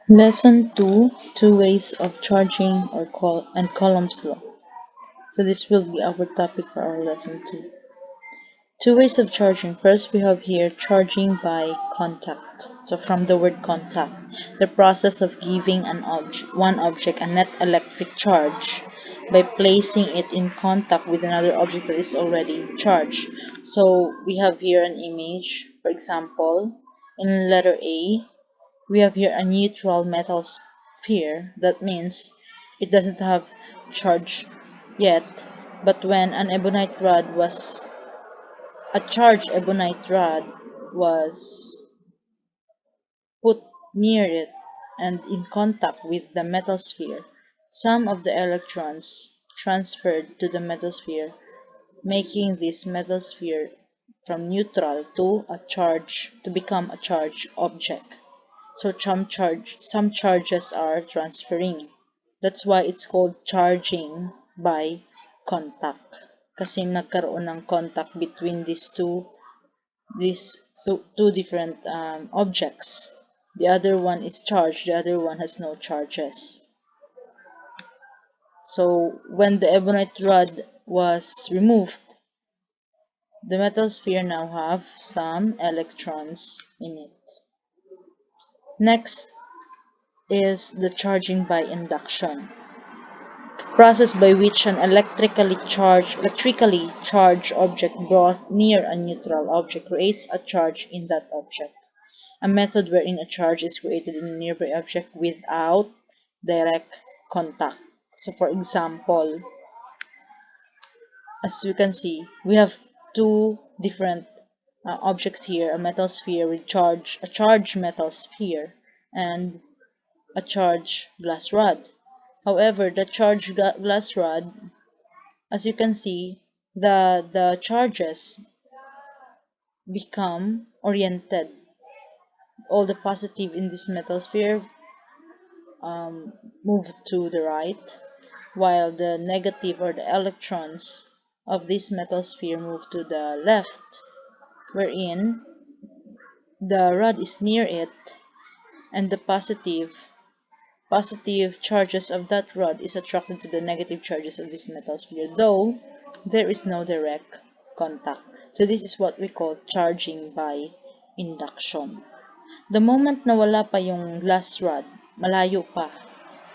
Lesson 2, Two Ways of Charging and Coulomb's Law. So this will be our topic for our lesson 2. Two ways of charging. First, we have here charging by contact. So from the word contact, the process of giving one object a net electric charge by placing it in contact with another object that is already charged. So we have here an image. For example, in letter A, we have here a neutral metal sphere. That means it doesn't have charge yet, but when a charged ebonite rod was put near it and in contact with the metal sphere, some of the electrons transferred to the metal sphere, making this metal sphere from neutral to become a charged object. So some charges are transferring. That's why it's called charging by contact. Kasi nagkaroon ng contact between these two different objects. The other one is charged, the other one has no charges. So when the ebonite rod was removed, the metal sphere now have some electrons in it. Next is the charging by induction, process by which an electrically charged object brought near a neutral object creates a charge in that object. A method wherein a charge is created in a nearby object without direct contact. So for example, as you can see, we have two different objects here, a metal sphere with a charged metal sphere, and a charged glass rod. However, the charged glass rod, as you can see, the charges become oriented. All the positive in this metal sphere move to the right, while the negative or the electrons of this metal sphere move to the left, wherein the rod is near it and the positive charges of that rod is attracted to the negative charges of this metal sphere, though there is no direct contact. So this is what we call charging by induction. The moment na wala pa yung glass rod, malayo pa,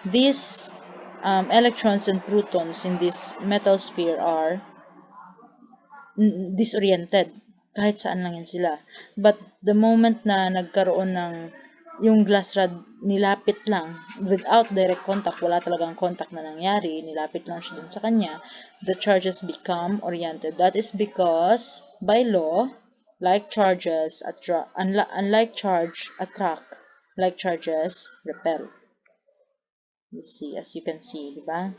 these electrons and protons in this metal sphere are disoriented. Kahit saan lang yan sila. But the moment na nagkaroon ng yung glass rod, nilapit lang, without direct contact, wala talagang contact na nangyari, nilapit lang siya dun sa kanya, the charges become oriented. That is because, by law, like charges attract, unlike charge attract, like charges repel. You see, as you can see, di ba?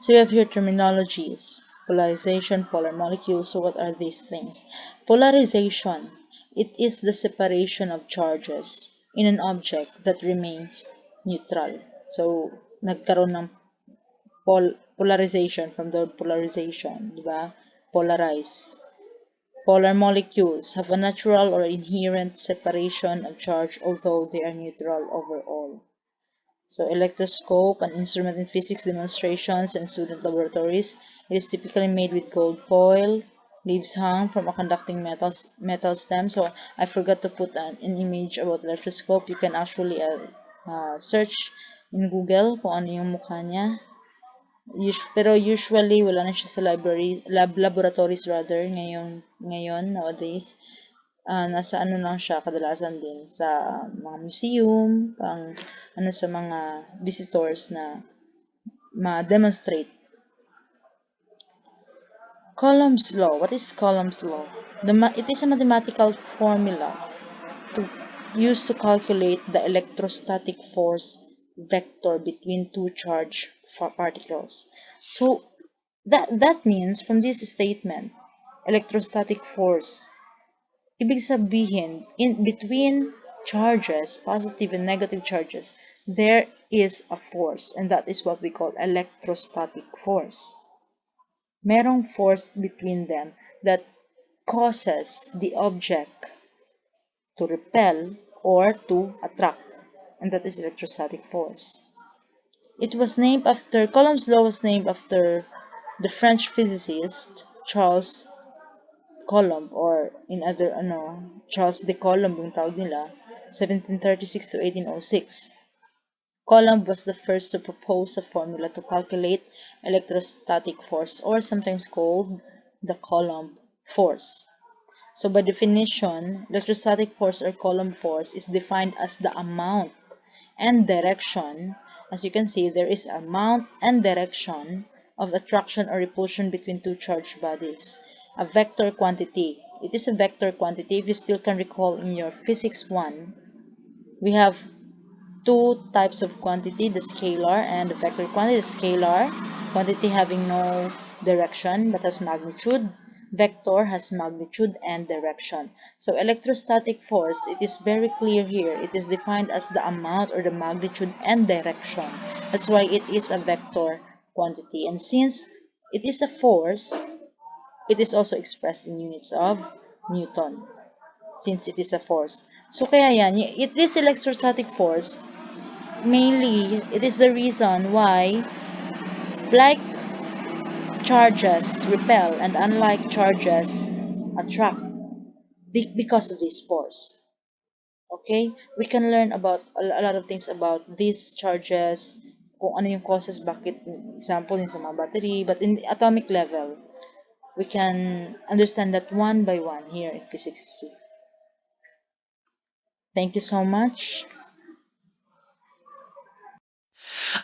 So you have here terminologies. Polarization, polar molecules. So what are these things? Polarization. It is the separation of charges in an object that remains neutral. So, nagkaroon ng polarization from the polarization, di ba? Polarize. Polar molecules have a natural or inherent separation of charge although they are neutral overall. So electroscope, an instrument in physics demonstrations and student laboratories. It is typically made with gold foil, leaves hung from a conducting metal stem. So I forgot to put an image about electroscope. You can actually search in Google kung ano yung mukha niya. Pero usually wala na siya sa laboratories rather ngayon nowadays. Nasa ano lang siya kadalasan din sa mga museum, sa mga visitors na ma-demonstrate. Coulomb's law. What is Coulomb's law? It is a mathematical formula used to calculate the electrostatic force vector between two charged particles. So that means from this statement, electrostatic force, ibig sabihin, in between charges, positive and negative charges, there is a force, and that is what we call electrostatic force. Merong force between them that causes the object to repel or to attract. and that is electrostatic force. It was named after, Coulomb's law was named after the French physicist Charles Coulomb, or in other, Charles de Coulomb yung tawag nila, 1736 to 1806. Coulomb was the first to propose a formula to calculate electrostatic force, or sometimes called the Coulomb force. So by definition, electrostatic force or Coulomb force is defined as the amount and direction. As you can see, there is amount and direction of attraction or repulsion between two charged bodies. A vector quantity. It is a vector quantity. If you still can recall in your Physics 1, we have two types of quantity, the scalar and the vector quantity. The scalar quantity having no direction but has magnitude. Vector has magnitude and direction. So electrostatic force, it is very clear here. It is defined as the amount or the magnitude and direction. That's why it is a vector quantity. And since it is a force, it is also expressed in units of Newton, since it is a force. So kaya yan, it is electrostatic force. Mainly, it is the reason why like charges repel and unlike charges attract because of this force. Okay? We can learn about a lot of things about these charges, kung ano yung causes, bakit, example, yung sa mga battery, but in the atomic level, we can understand that one by one here in Physics 2. Thank you so much.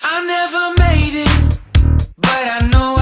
I never made it, but I know